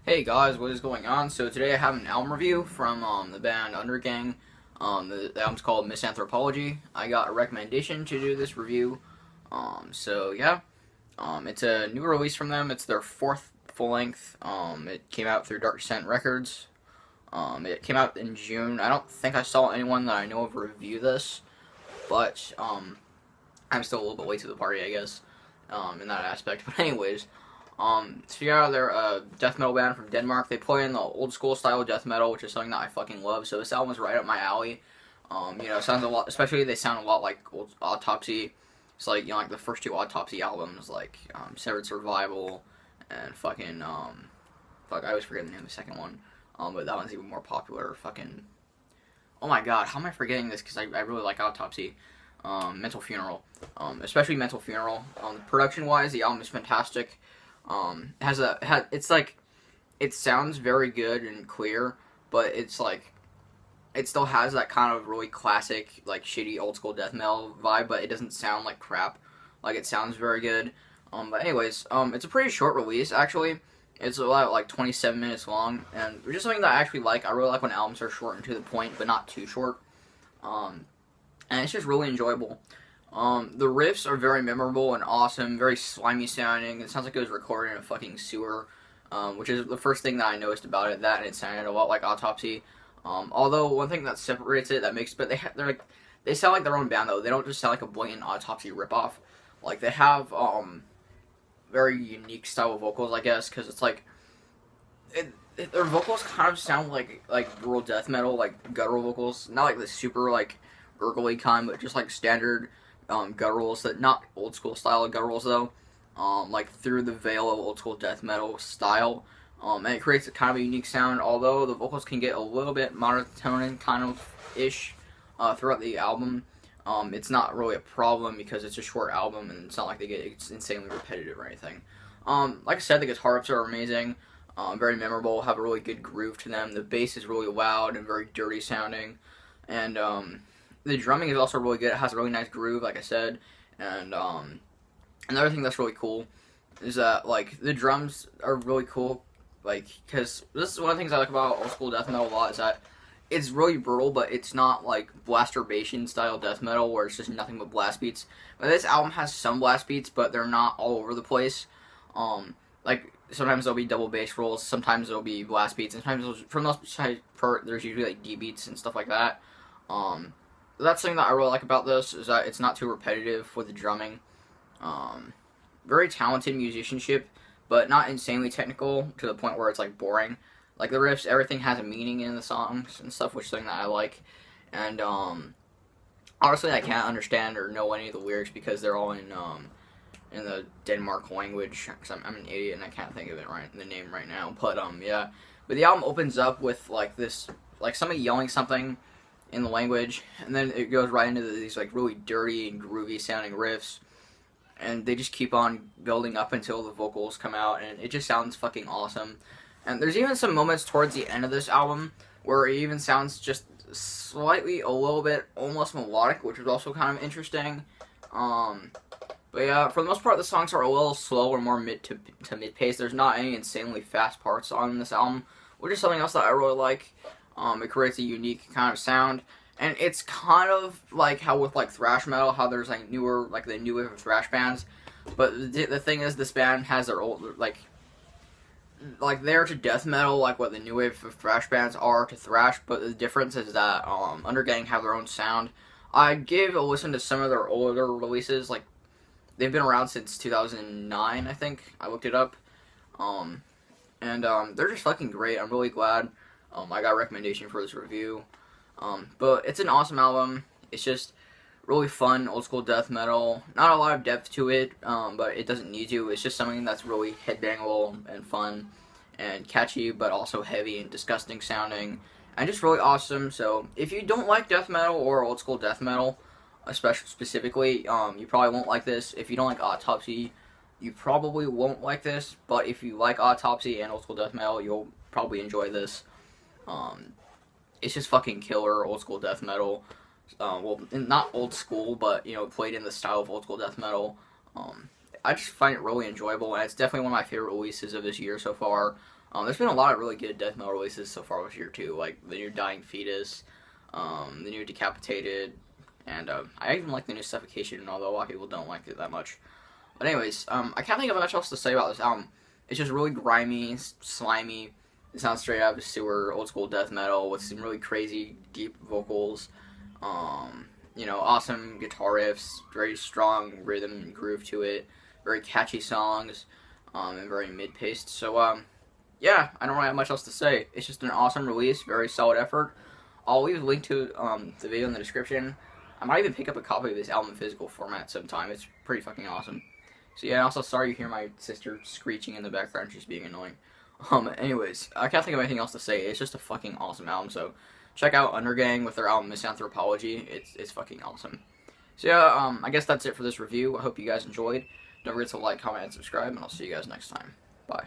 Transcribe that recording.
Hey guys, what is going on? So today I have an album review from the band UNDERGANG. The album's called MISANTHROPOLOGI. I got a recommendation to do this review. So yeah, it's a new release from them. It's their fourth full length. It came out through Dark Descent Records. It came out in June. I don't think I saw anyone that I know of review this, but I'm still a little bit late to the party, I guess, in that aspect. But anyways. So yeah, they're a death metal band from Denmark. They play in the old school style of death metal, which is something that I fucking love. So this album is right up my alley. It sounds a lot, especially they sound a lot like old Autopsy. It's like, like the first two Autopsy albums, like, Severed Survival and fucking, fuck, I always forget the name of the second one. But that one's even more popular. Fucking, oh my god, how am I forgetting this? Because I really like Autopsy. Mental Funeral. Especially Mental Funeral. Production-wise, the album is fantastic. It's like, it sounds very good and clear, but it's like, it still has that kind of really classic, like, shitty old school death metal vibe, but it doesn't sound like crap. Like, it sounds very good. But anyways, it's a pretty short release, actually. It's about, like, 27 minutes long, and it's just something that I actually like. I really like when albums are short and to the point, but not too short. And it's just really enjoyable. The riffs are very memorable and awesome, very slimy sounding. It sounds like it was recorded in a fucking sewer, which is the first thing that I noticed about it. That and it sounded a lot like Autopsy. Although one thing that separates it, but they sound like their own band though. They don't just sound like a blatant Autopsy ripoff. Like they have very unique style of vocals, I guess, because it's like their vocals kind of sound like rural death metal, like guttural vocals, not like the super like gurgly kind, but just like standard gutturals, that not old school style of gutturals though, like through the veil of old school death metal style, and it creates a kind of a unique sound. Although the vocals can get a little bit monotone kind of ish throughout the album, it's not really a problem because it's a short album and it's not like it's insanely repetitive or anything. Like I said, the guitar riffs are amazing, very memorable, have a really good groove to them. The bass is really loud and very dirty sounding, and the drumming is also really good. It has a really nice groove, like I said. And another thing that's really cool is that, like, the drums are really cool. Like, because this is one of the things I like about old school death metal a lot, is that it's really brutal, but it's not like blasturbation style death metal where it's just nothing but blast beats. But this album has some blast beats, but they're not all over the place. Like, sometimes there'll be double bass rolls, sometimes there'll be blast beats, and sometimes for the most part, there's usually like D beats and stuff like that. That's something that I really like about this, is that it's not too repetitive with the drumming. Very talented musicianship, but not insanely technical to the point where it's like boring. Like the riffs, everything has a meaning in the songs and stuff, which is something that I like. And honestly, I can't understand or know any of the lyrics because they're all in the Denmark language. Because I'm an idiot and I can't think of the name right now. But yeah. But the album opens up with like this, like somebody yelling something in the language, and then it goes right into these like really dirty and groovy sounding riffs, and they just keep on building up until the vocals come out, and it just sounds fucking awesome. And there's even some moments towards the end of this album where it even sounds just slightly a little bit almost melodic, which is also kind of interesting. But yeah, for the most part, the songs are a little slow or more mid to mid pace. There's not any insanely fast parts on this album, which is something else that I really like. It creates a unique kind of sound, and it's kind of like how with like thrash metal, how there's like newer, like the new wave of thrash bands. But the thing is, this band has their old like they're to death metal, like what the new wave of thrash bands are to thrash. But the difference is that UNDERGANG have their own sound. I gave a listen to some of their older releases, like they've been around since 2009, I think. I looked it up, and they're just fucking great. I'm really glad. I got a recommendation for this review. But it's an awesome album. It's just really fun, old school death metal. Not a lot of depth to it, but it doesn't need to. It's just something that's really headbangable and fun and catchy, but also heavy and disgusting sounding, and just really awesome. So if you don't like death metal or old school death metal, specifically, you probably won't like this. If you don't like Autopsy, you probably won't like this. But if you like Autopsy and old school death metal, you'll probably enjoy this. It's just fucking killer old school death metal. Well, not old school, but played in the style of old school death metal. I just find it really enjoyable, and it's definitely one of my favorite releases of this year so far. There's been a lot of really good death metal releases so far this year too, like the new Dying Fetus, the new Decapitated, and I even like the new Suffocation, although a lot of people don't like it that much. But anyways, I can't think of much else to say about this album. It's just really grimy, slimy. It sounds straight out of a sewer, old school death metal with some really crazy, deep vocals. You know, awesome guitar riffs, very strong rhythm and groove to it, very catchy songs, and very mid-paced. So, yeah, I don't really have much else to say. It's just an awesome release, very solid effort. I'll leave a link to the video in the description. I might even pick up a copy of this album in physical format sometime. It's pretty fucking awesome. So yeah, also sorry you hear my sister screeching in the background. She's being annoying. Anyways, I can't think of anything else to say. It's just a fucking awesome album. So check out UNDERGANG with their album MISANTHROPOLOGI. It's fucking awesome. So yeah, I guess that's it for this review. I hope you guys enjoyed. Don't forget to like, comment, and subscribe, and I'll see you guys next time. Bye.